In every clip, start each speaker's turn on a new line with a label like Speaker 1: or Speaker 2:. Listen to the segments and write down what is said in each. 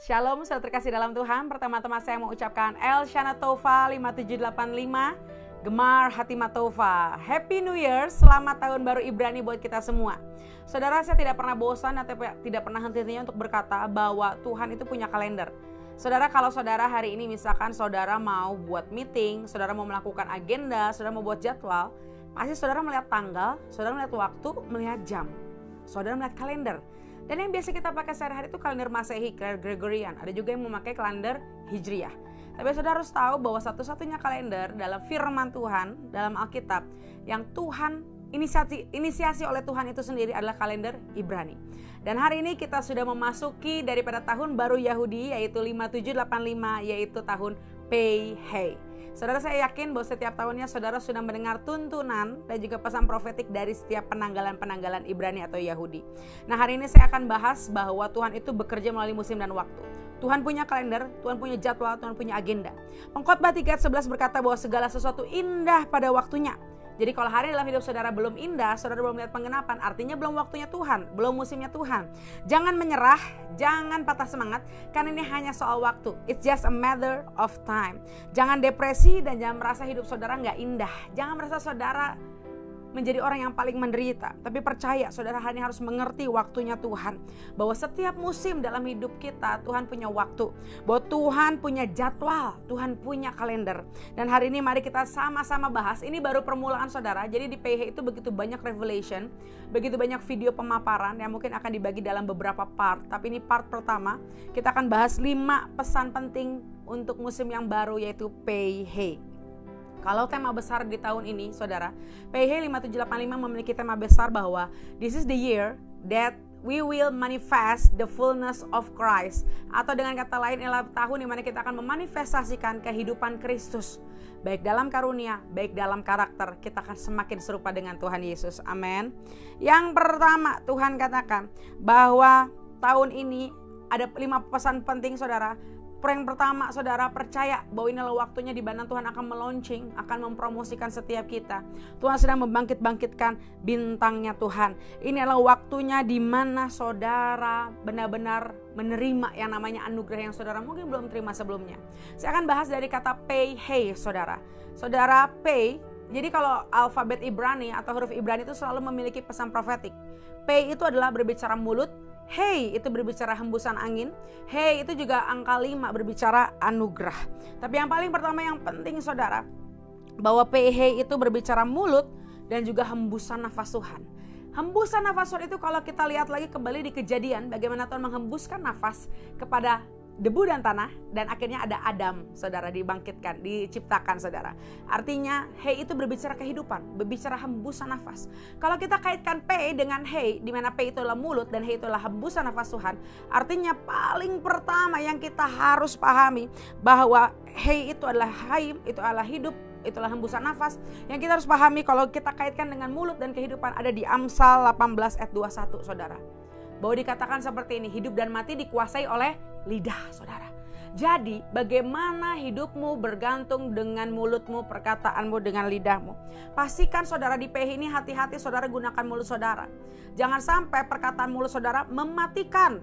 Speaker 1: Shalom, saudara terkasih dalam Tuhan. Pertama-tama saya mau ucapkan El Shana Tova 5785, Gemar Hatima Tova. Happy New Year, selamat tahun baru Ibrani buat kita semua. Saudara, saya tidak pernah bosan atau tidak pernah henti-hentinya untuk berkata bahwa Tuhan itu punya kalender. Saudara, kalau saudara hari ini misalkan saudara mau buat meeting, saudara mau melakukan agenda, saudara mau buat jadwal, pasti saudara melihat tanggal, saudara melihat waktu, melihat jam, saudara melihat kalender. Dan yang biasa kita pakai sehari-hari itu kalender Masehi, kalender Gregorian. Ada juga yang memakai kalender Hijriah. Tapi saudara harus tahu bahwa satu-satunya kalender dalam firman Tuhan, dalam Alkitab, yang Tuhan inisiasi oleh Tuhan itu sendiri adalah kalender Ibrani. Dan hari ini kita sudah memasuki daripada tahun baru Yahudi, yaitu 5785, yaitu tahun Pei Hei. Saudara, saya yakin bahwa setiap tahunnya saudara sudah mendengar tuntunan dan juga pesan profetik dari setiap penanggalan-penanggalan Ibrani atau Yahudi. Nah, hari ini saya akan bahas bahwa Tuhan itu bekerja melalui musim dan waktu. Tuhan punya kalender, Tuhan punya jadwal, Tuhan punya agenda. Pengkhotbah 3:11 berkata bahwa segala sesuatu indah pada waktunya. Jadi kalau hari dalam hidup saudara belum indah, saudara belum melihat penggenapan, artinya belum waktunya Tuhan, belum musimnya Tuhan. Jangan menyerah, jangan patah semangat, karena ini hanya soal waktu. It's just a matter of time. Jangan depresi dan jangan merasa hidup saudara nggak indah. Jangan merasa saudara menjadi orang yang paling menderita. Tapi percaya, saudara hari ini harus mengerti waktunya Tuhan. Bahwa setiap musim dalam hidup kita, Tuhan punya waktu. Bahwa Tuhan punya jadwal, Tuhan punya kalender. Dan hari ini mari kita sama-sama bahas. Ini baru permulaan saudara. Jadi di PH itu begitu banyak revelation, begitu banyak video pemaparan yang mungkin akan dibagi dalam beberapa part. Tapi ini part pertama, kita akan bahas 5 pesan penting untuk musim yang baru, yaitu PH. Kalau tema besar di tahun ini, saudara, PH 5785 memiliki tema besar bahwa this is the year that we will manifest the fullness of Christ. Atau dengan kata lain, adalah tahun di mana kita akan memanifestasikan kehidupan Kristus. Baik dalam karunia, baik dalam karakter, kita akan semakin serupa dengan Tuhan Yesus. Amin. Yang pertama, Tuhan katakan bahwa tahun ini ada 5 pesan penting, saudara. Yang pertama, saudara, percaya bahwa inilah waktunya di mana Tuhan akan meluncing, akan mempromosikan setiap kita. Tuhan sedang membangkit-bangkitkan bintangnya Tuhan. Ini adalah waktunya di mana saudara benar-benar menerima yang namanya anugerah yang saudara mungkin belum terima sebelumnya. Saya akan bahas dari kata Pei Hei, saudara. Saudara, Pei, jadi kalau alfabet Ibrani atau huruf Ibrani itu selalu memiliki pesan profetik. Pei itu adalah berbicara mulut. Hei itu berbicara hembusan angin. Hei itu juga angka 5 berbicara anugerah. Tapi yang paling pertama yang penting, saudara, bahwa Hei itu berbicara mulut dan juga hembusan nafas Tuhan. Hembusan nafas Tuhan itu kalau kita lihat lagi kembali di Kejadian, bagaimana Tuhan menghembuskan nafas kepada debu dan tanah, dan akhirnya ada Adam, saudara, dibangkitkan, diciptakan, saudara. Artinya Hei itu berbicara kehidupan, berbicara hembusan nafas. Kalau kita kaitkan P dengan Hei, di mana P itu adalah mulut dan Hei itu adalah hembusan nafas Tuhan, artinya paling pertama yang kita harus pahami bahwa Hei itu adalah Haim, itu adalah hidup, itulah hembusan nafas. Yang kita harus pahami kalau kita kaitkan dengan mulut dan kehidupan ada di Amsal 18 ayat 21, saudara. Bahwa dikatakan seperti ini, hidup dan mati dikuasai oleh lidah, saudara. Jadi bagaimana hidupmu bergantung dengan mulutmu, perkataanmu dengan lidahmu. Pastikan saudara di PH ini hati-hati saudara gunakan mulut saudara. Jangan sampai perkataan mulut saudara mematikan.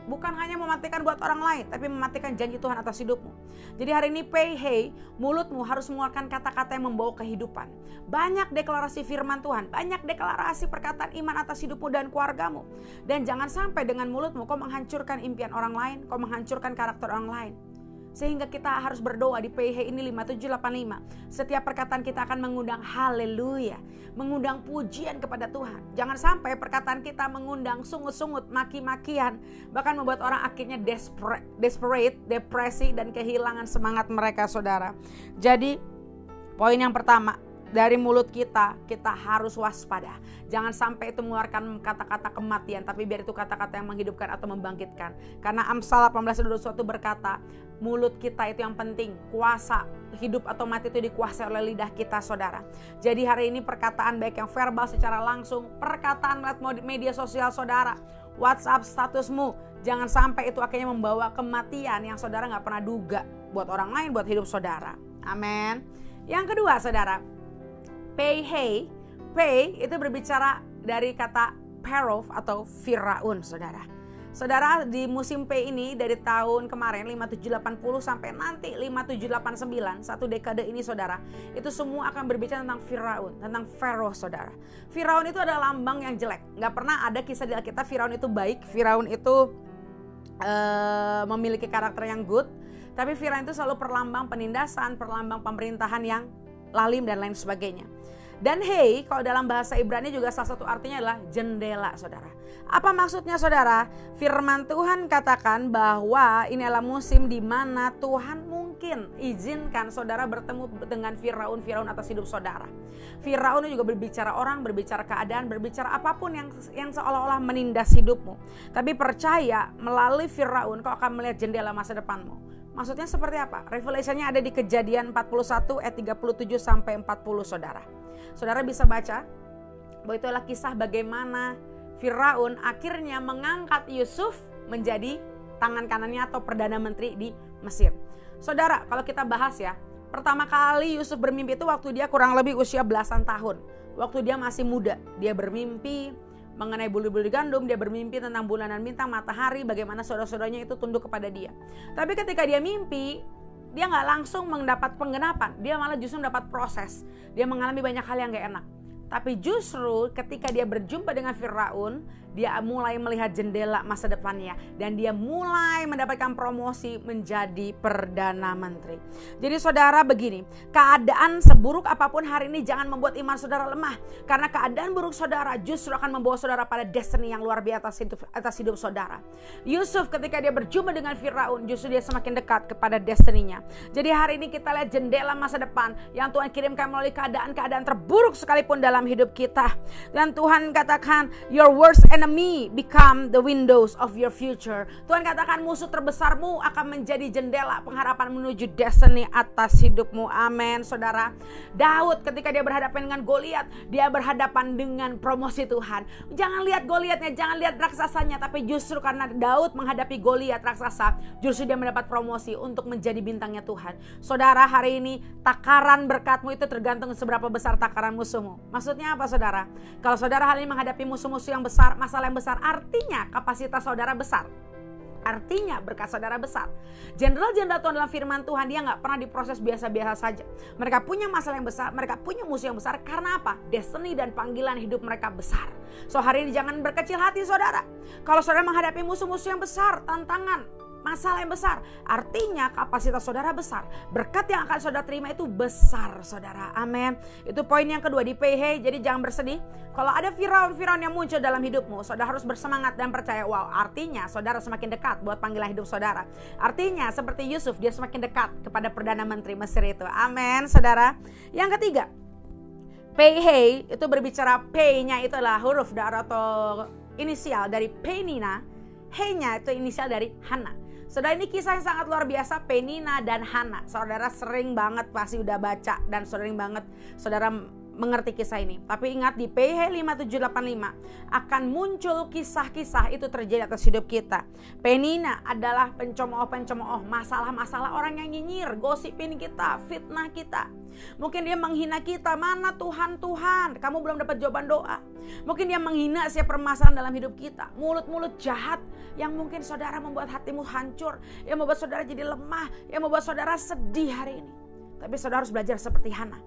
Speaker 1: Bukan hanya mematikan buat orang lain, tapi mematikan janji Tuhan atas hidupmu. Jadi hari ini Hei, mulutmu harus mengeluarkan kata-kata yang membawa kehidupan. Banyak deklarasi firman Tuhan, banyak deklarasi perkataan iman atas hidupmu dan keluargamu. Dan jangan sampai dengan mulutmu kau menghancurkan impian orang lain, kau menghancurkan karakter orang lain. Sehingga kita harus berdoa di PH ini 5785. Setiap perkataan kita akan mengundang haleluya, mengundang pujian kepada Tuhan. Jangan sampai perkataan kita mengundang sungut-sungut, maki-makian, bahkan membuat orang akhirnya desperate, depresi, dan kehilangan semangat mereka, saudara. Jadi poin yang pertama, dari mulut kita harus waspada. Jangan sampai itu mengeluarkan kata-kata kematian, tapi biar itu kata-kata yang menghidupkan atau membangkitkan. Karena Amsal 18:21 berkata, mulut kita itu yang penting. Kuasa hidup atau mati itu dikuasai oleh lidah kita, saudara. Jadi hari ini perkataan baik yang verbal secara langsung, perkataan melalui media sosial saudara, WhatsApp statusmu, jangan sampai itu akhirnya membawa kematian yang saudara gak pernah duga buat orang lain, buat hidup saudara. Amin. Yang kedua, saudara, Pei itu berbicara dari kata Perov atau Firaun, saudara. Saudara, di musim P ini dari tahun kemarin 5780 sampai nanti 5789, satu dekade ini saudara, itu semua akan berbicara tentang Firaun, tentang Pharaoh saudara. Firaun itu adalah lambang yang jelek. Gak pernah ada kisah di Alkitab Firaun itu baik, Firaun itu memiliki karakter yang good. Tapi Firaun itu selalu perlambang penindasan, perlambang pemerintahan yang lalim dan lain sebagainya. Dan hey, kalau dalam bahasa Ibrani juga salah satu artinya adalah jendela saudara. Apa maksudnya saudara? Firman Tuhan katakan bahwa ini adalah musim di mana Tuhan mungkin izinkan saudara bertemu dengan Firaun atas hidup saudara. Firaun juga berbicara orang, berbicara keadaan, berbicara apapun yang seolah-olah menindas hidupmu. Tapi percaya melalui Firaun kau akan melihat jendela masa depanmu. Maksudnya seperti apa? Revelation-nya ada di Kejadian 41 ayat 37 sampai 40 saudara. Saudara bisa baca bahwa itu adalah kisah bagaimana Firaun akhirnya mengangkat Yusuf menjadi tangan kanannya atau perdana menteri di Mesir. Saudara, kalau kita bahas ya, pertama kali Yusuf bermimpi itu waktu dia kurang lebih usia belasan tahun. Waktu dia masih muda, dia bermimpi mengenai bulu-bulu gandum, dia bermimpi tentang bulan dan bintang, matahari, bagaimana saudara-saudaranya itu tunduk kepada dia. Tapi ketika dia mimpi, dia gak langsung mendapat penggenapan, dia malah justru mendapat proses. Dia mengalami banyak hal yang gak enak. Tapi justru ketika dia berjumpa dengan Firaun, dia mulai melihat jendela masa depannya. Dan dia mulai mendapatkan promosi menjadi Perdana Menteri. Jadi saudara begini, keadaan seburuk apapun hari ini jangan membuat iman saudara lemah. Karena keadaan buruk saudara justru akan membawa saudara pada destiny yang luar biasa atas hidup saudara. Yusuf ketika dia berjumpa dengan Firaun, justru dia semakin dekat kepada destiny-nya. Jadi hari ini kita lihat jendela masa depan yang Tuhan kirimkan melalui keadaan-keadaan terburuk sekalipun dalam hidup kita. Dan Tuhan katakan, your worst enemy become the windows of your future. Tuhan katakan musuh terbesarmu akan menjadi jendela pengharapan menuju destiny atas hidupmu. Amin saudara. Daud ketika dia berhadapan dengan Goliat, dia berhadapan dengan promosi Tuhan. Jangan lihat Goliatnya, jangan lihat raksasanya, tapi justru karena Daud menghadapi Goliat raksasa, justru dia mendapat promosi untuk menjadi bintangnya Tuhan. Saudara, hari ini takaran berkatmu itu tergantung seberapa besar takaran musuhmu. Maksudnya apa saudara? Kalau saudara hari ini menghadapi musuh-musuh yang besar, masalah yang besar, artinya kapasitas saudara besar. Artinya berkat saudara besar. Jenderal-jenderal Tuhan dalam firman Tuhan, dia gak pernah diproses biasa-biasa saja. Mereka punya masalah yang besar, mereka punya musuh yang besar. Karena apa? Destiny dan panggilan hidup mereka besar. So hari ini jangan berkecil hati saudara. Kalau saudara menghadapi musuh-musuh yang besar, tantangan, masalah yang besar, artinya kapasitas saudara besar. Berkat yang akan saudara terima itu besar saudara. Amin. Itu poin yang kedua di PH. Jadi jangan bersedih. Kalau ada Firaun yang muncul dalam hidupmu, saudara harus bersemangat dan percaya. Wow, artinya saudara semakin dekat buat panggilan hidup saudara. Artinya seperti Yusuf, dia semakin dekat kepada Perdana Menteri Mesir itu. Amin saudara. Yang ketiga, PH itu berbicara, P-nya itu adalah huruf atau inisial dari Penina. H-nya itu inisial dari Hana. Saudara, ini kisah yang sangat luar biasa, Penina dan Hana. Saudara sering banget pasti udah baca dan sering banget saudara mengerti kisah ini. Tapi ingat di PH 5785 akan muncul kisah-kisah itu terjadi atas hidup kita. Penina adalah pencemooh-pencemooh, masalah-masalah orang yang nyinyir, gosipin kita, fitnah kita. Mungkin dia menghina kita, mana Tuhan, kamu belum dapat jawaban doa. Mungkin dia menghina siapa permasalahan dalam hidup kita. Mulut-mulut jahat yang mungkin saudara membuat hatimu hancur, yang membuat saudara jadi lemah, yang membuat saudara sedih hari ini. Tapi saudara harus belajar seperti Hana.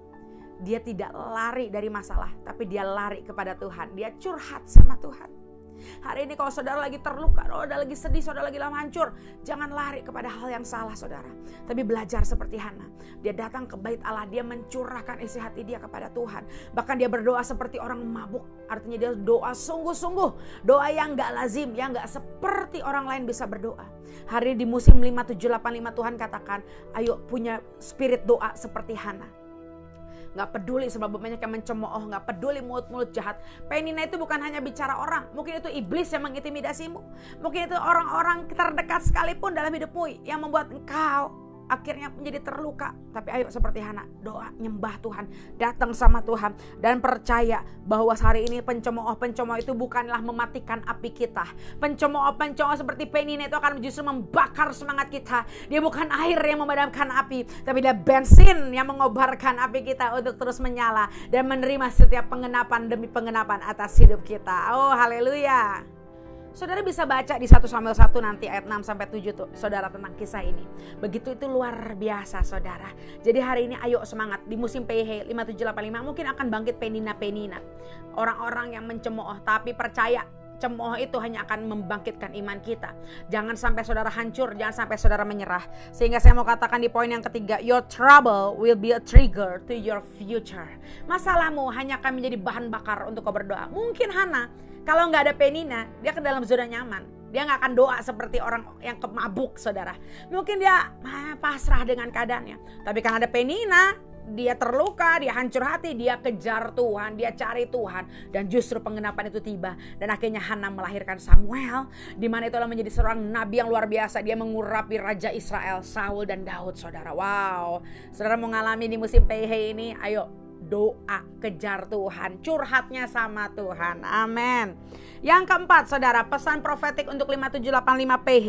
Speaker 1: Dia tidak lari dari masalah, tapi dia lari kepada Tuhan. Dia curhat sama Tuhan. Hari ini kalau saudara lagi terluka, saudara lagi sedih, saudara lagi hancur, jangan lari kepada hal yang salah saudara. Tapi belajar seperti Hana. Dia datang ke bait Allah, dia mencurahkan isi hati dia kepada Tuhan. Bahkan dia berdoa seperti orang mabuk. Artinya dia doa sungguh-sungguh. Doa yang gak lazim, yang gak seperti orang lain bisa berdoa. Hari ini di musim 5785 Tuhan katakan, ayo punya spirit doa seperti Hana. Gak peduli sebab banyak yang mencemooh, gak peduli mulut-mulut jahat. Penina itu bukan hanya bicara orang, mungkin itu iblis yang mengintimidasimu. Mungkin itu orang-orang terdekat sekalipun dalam hidupmu yang membuat engkau akhirnya menjadi terluka. Tapi ayo seperti Hana, doa, nyembah Tuhan, datang sama Tuhan, dan percaya bahwa hari ini pencemooh-pencemooh itu bukanlah mematikan api kita. Pencemooh-pencemooh seperti Penina itu akan justru membakar semangat kita. Dia bukan air yang memadamkan api, tapi dia bensin yang mengobarkan api kita untuk terus menyala dan menerima setiap pengenapan demi pengenapan atas hidup kita. Oh haleluya. Saudara bisa baca di 1 Samuel 1 nanti ayat 6 sampai 7 tuh, saudara, tentang kisah ini. Begitu itu luar biasa, saudara. Jadi hari ini ayo semangat di musim PH 5785 mungkin akan bangkit penina-penina. Orang-orang yang mencemooh, tapi percaya cemooh itu hanya akan membangkitkan iman kita. Jangan sampai saudara hancur, jangan sampai saudara menyerah. Sehingga saya mau katakan di poin yang ketiga, your trouble will be a trigger to your future. Masalahmu hanya akan menjadi bahan bakar untuk kau berdoa. Mungkin Hana, kalau nggak ada Penina, dia ke dalam zona nyaman. Dia nggak akan doa seperti orang yang kemabuk, saudara. Mungkin dia pasrah dengan keadaannya. Tapi kan ada Penina, dia terluka, dia hancur hati, dia kejar Tuhan, dia cari Tuhan, dan justru penggenapan itu tiba. Dan akhirnya Hana melahirkan Samuel, di mana itulah menjadi seorang nabi yang luar biasa. Dia mengurapi raja Israel, Saul dan Daud, saudara. Wow, saudara mau ngalami di musim PH ini, ayo doa, kejar Tuhan, curhatnya sama Tuhan. Amin. Yang keempat, saudara, pesan profetik untuk 5785 PH.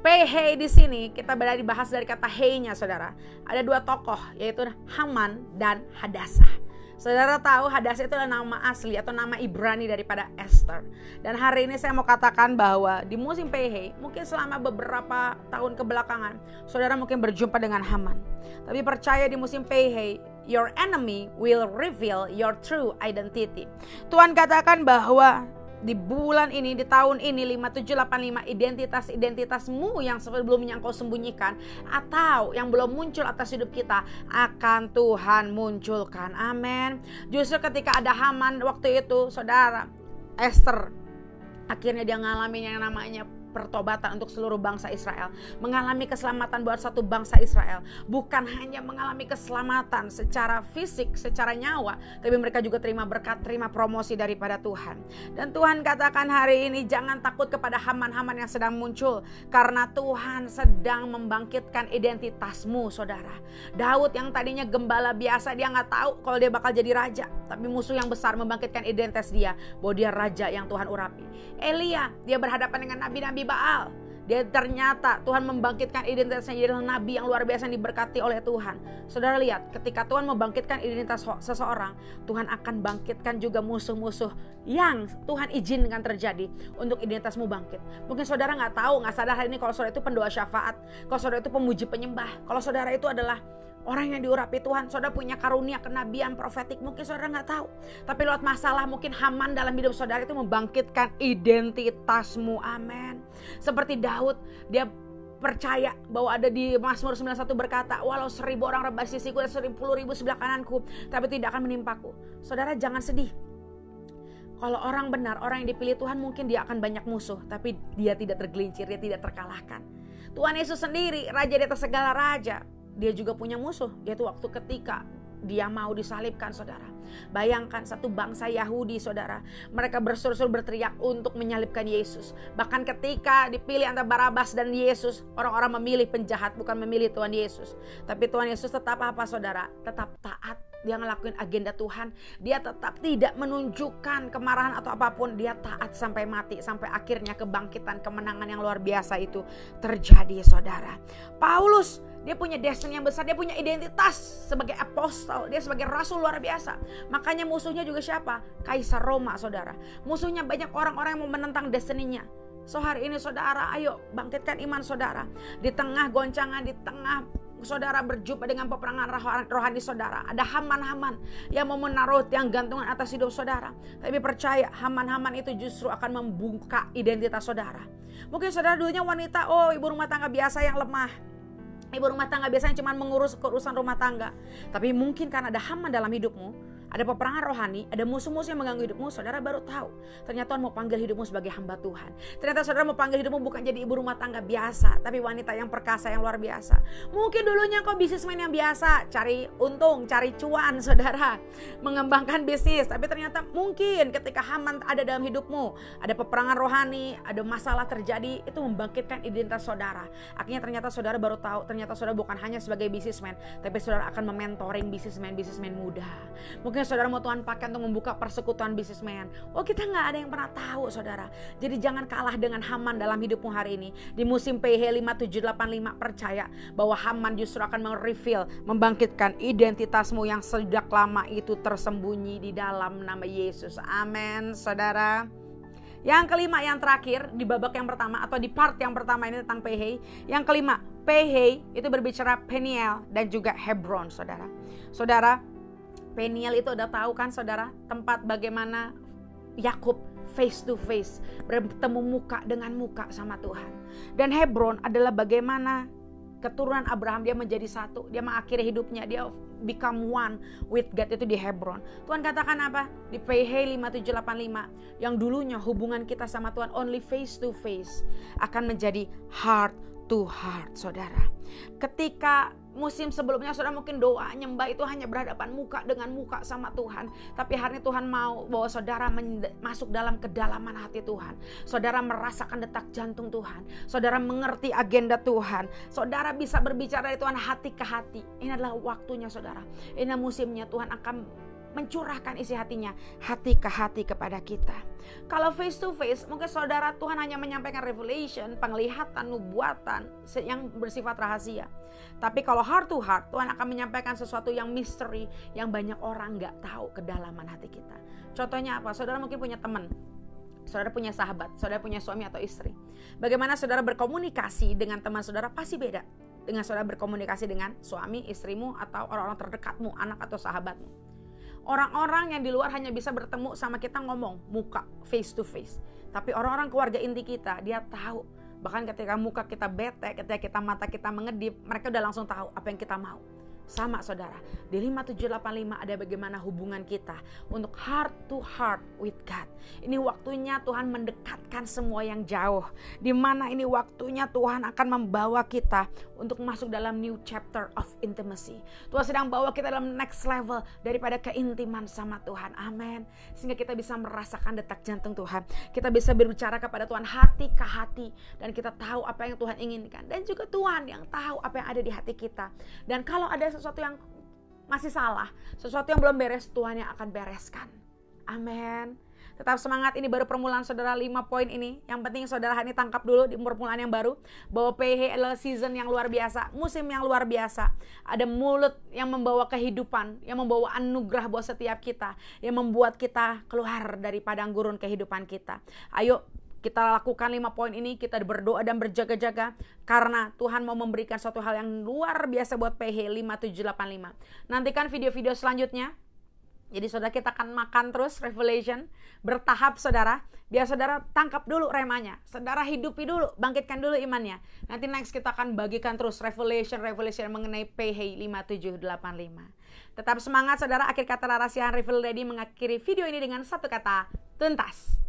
Speaker 1: PH di sini kita berada dibahas dari kata hey-nya, saudara. Ada dua tokoh, yaitu Haman dan Hadasah. Saudara tahu Hadasah itu adalah nama asli atau nama Ibrani daripada Esther. Dan hari ini saya mau katakan bahwa di musim PH, mungkin selama beberapa tahun kebelakangan, saudara mungkin berjumpa dengan Haman. Tapi percaya di musim PH, your enemy will reveal your true identity. Tuhan katakan bahwa di bulan ini, di tahun ini 5785, identitas-identitasmu yang sebelumnya engkau sembunyikan atau yang belum muncul atas hidup kita akan Tuhan munculkan. Amin. Justru ketika ada Haman waktu itu, saudara, Esther akhirnya dia ngalamin yang namanya pertobatan untuk seluruh bangsa Israel, mengalami keselamatan buat satu bangsa Israel. Bukan hanya mengalami keselamatan secara fisik, secara nyawa, tapi mereka juga terima berkat, terima promosi daripada Tuhan. Dan Tuhan katakan hari ini, jangan takut kepada Haman-Haman yang sedang muncul, karena Tuhan sedang membangkitkan identitasmu, saudara. Daud yang tadinya gembala biasa, dia gak tahu kalau dia bakal jadi raja, tapi musuh yang besar membangkitkan identitas dia bahwa dia raja yang Tuhan urapi. Elia, dia berhadapan dengan nabi-nabi Baal. Dia ternyata Tuhan membangkitkan identitasnya jadi nabi yang luar biasa yang diberkati oleh Tuhan. Saudara lihat, ketika Tuhan membangkitkan identitas seseorang, Tuhan akan bangkitkan juga musuh-musuh yang Tuhan izinkan terjadi untuk identitasmu bangkit. Mungkin saudara gak tahu, gak sadar hari ini kalau saudara itu pendoa syafaat, kalau saudara itu pemuji penyembah, kalau saudara itu adalah orang yang diurapi Tuhan, saudara punya karunia kenabian profetik, mungkin saudara gak tahu. Tapi lewat masalah mungkin Haman dalam hidup saudara itu membangkitkan identitasmu. Amin. Seperti Daud, dia percaya bahwa ada di Mazmur 91 berkata, walau 1000 orang rebah sisiku dan 10.000 sebelah kananku, tapi tidak akan menimpaku. Saudara jangan sedih. Kalau orang benar, orang yang dipilih Tuhan, mungkin dia akan banyak musuh, tapi dia tidak tergelincir, dia tidak terkalahkan. Tuhan Yesus sendiri, raja di atas segala raja, dia juga punya musuh, yaitu waktu ketika dia mau disalibkan, saudara. Bayangkan satu bangsa Yahudi, saudara, mereka bersuruh berteriak untuk menyalibkan Yesus. Bahkan ketika dipilih antara Barabas dan Yesus, orang-orang memilih penjahat, bukan memilih Tuhan Yesus. Tapi Tuhan Yesus tetap apa, saudara? Tetap taat. Dia ngelakuin agenda Tuhan. Dia tetap tidak menunjukkan kemarahan atau apapun. Dia taat sampai mati, sampai akhirnya kebangkitan, kemenangan yang luar biasa itu terjadi, saudara. Paulus, dia punya destiny yang besar, dia punya identitas sebagai apostol, dia sebagai rasul luar biasa. Makanya musuhnya juga siapa? Kaisar Roma, saudara. Musuhnya banyak orang-orang yang mau menentang destiny-nya. So hari ini saudara, ayo bangkitkan iman saudara. Di tengah goncangan, di tengah saudara berjumpa dengan peperangan rohani saudara, ada Haman-Haman yang mau menaruh tiang gantungan atas hidup saudara. Tapi percaya, Haman-Haman itu justru akan membuka identitas saudara. Mungkin saudara dulunya wanita, ibu rumah tangga biasa yang lemah, ibu rumah tangga biasanya cuma mengurus urusan rumah tangga. Tapi mungkin karena ada Haman dalam hidupmu, ada peperangan rohani, ada musuh-musuh yang mengganggu hidupmu, saudara baru tahu. Ternyata Tuhan mau panggil hidupmu sebagai hamba Tuhan. Ternyata saudara mau panggil hidupmu bukan jadi ibu rumah tangga biasa, tapi wanita yang perkasa, yang luar biasa. Mungkin dulunya kau bisnismen yang biasa, cari untung, cari cuan, saudara, mengembangkan bisnis. Tapi ternyata mungkin ketika Haman ada dalam hidupmu, ada peperangan rohani, ada masalah terjadi, itu membangkitkan identitas saudara. Akhirnya ternyata saudara baru tahu, ternyata saudara bukan hanya sebagai bisnismen, tapi saudara akan mementoring bisnismen muda. Mungkin saudara mau Tuhan pakai untuk membuka persekutuan bisnismen. Kita gak ada yang pernah tahu, saudara. Jadi jangan kalah dengan Haman dalam hidupmu hari ini. Di musim PH 5785 percaya bahwa Haman justru akan mereveal, membangkitkan identitasmu yang sejak lama itu tersembunyi di dalam nama Yesus. Amin, saudara. Yang kelima, yang terakhir di babak yang pertama atau di part yang pertama ini tentang Pehe. Yang kelima, Pehe itu berbicara Peniel dan juga Hebron, saudara. Saudara, Peniel itu udah tahu kan saudara, tempat bagaimana Yakub face to face, bertemu muka dengan muka sama Tuhan. Dan Hebron adalah bagaimana keturunan Abraham dia menjadi satu, dia mengakhiri hidupnya, dia become one with God itu di Hebron. Tuhan katakan apa? Di Pehe 5785, yang dulunya hubungan kita sama Tuhan only face to face akan menjadi heart to heart, saudara. Ketika musim sebelumnya saudara mungkin doa nyembah itu hanya berhadapan muka dengan muka sama Tuhan, tapi hari ini Tuhan mau bawa saudara masuk dalam kedalaman hati Tuhan. Saudara merasakan detak jantung Tuhan, saudara mengerti agenda Tuhan, saudara bisa berbicara dari Tuhan hati ke hati. Ini adalah waktunya saudara, ini musimnya Tuhan akan mencurahkan isi hatinya hati ke hati kepada kita. Kalau face to face mungkin saudara Tuhan hanya menyampaikan revelation, penglihatan, nubuatan yang bersifat rahasia. Tapi kalau heart to heart Tuhan akan menyampaikan sesuatu yang misteri, yang banyak orang gak tahu kedalaman hati kita. Contohnya apa? Saudara mungkin punya teman, saudara punya sahabat, saudara punya suami atau istri. Bagaimana saudara berkomunikasi dengan teman saudara pasti beda dengan saudara berkomunikasi dengan suami, istrimu, atau orang-orang terdekatmu, anak atau sahabatmu. Orang-orang yang di luar hanya bisa bertemu sama kita ngomong muka face to face. Tapi orang-orang keluarga inti kita, dia tahu. Bahkan ketika muka kita bete, ketika mata kita mengedip, mereka udah langsung tahu apa yang kita mau. Sama saudara, di 5785 ada bagaimana hubungan kita untuk heart to heart with God. Ini waktunya Tuhan mendekatkan semua yang jauh. Di mana ini waktunya Tuhan akan membawa kita untuk masuk dalam new chapter of intimacy. Tuhan sedang bawa kita dalam next level daripada keintiman sama Tuhan. Amin. Sehingga kita bisa merasakan detak jantung Tuhan. Kita bisa berbicara kepada Tuhan hati ke hati. Dan kita tahu apa yang Tuhan inginkan. Dan juga Tuhan yang tahu apa yang ada di hati kita. Dan kalau ada sesuatu yang masih salah, sesuatu yang belum beres, Tuhan yang akan bereskan. Amin. Tetap semangat, ini baru permulaan saudara 5 poin ini. Yang penting saudara hari ini tangkap dulu di permulaan yang baru, bahwa PH adalah season yang luar biasa, musim yang luar biasa. Ada mulut yang membawa kehidupan, yang membawa anugerah buat setiap kita, yang membuat kita keluar dari padang gurun kehidupan kita. Ayo kita lakukan 5 poin ini, kita berdoa dan berjaga-jaga karena Tuhan mau memberikan suatu hal yang luar biasa buat PH 5785. Nantikan video-video selanjutnya. Jadi saudara, kita akan makan terus Revelation bertahap saudara. Biar saudara tangkap dulu remanya, saudara hidupi dulu, bangkitkan dulu imannya. Nanti next kita akan bagikan terus Revelation mengenai PH 5785. Tetap semangat saudara. Akhir kata rahasiaan Reveal Ready mengakhiri video ini dengan satu kata, tuntas.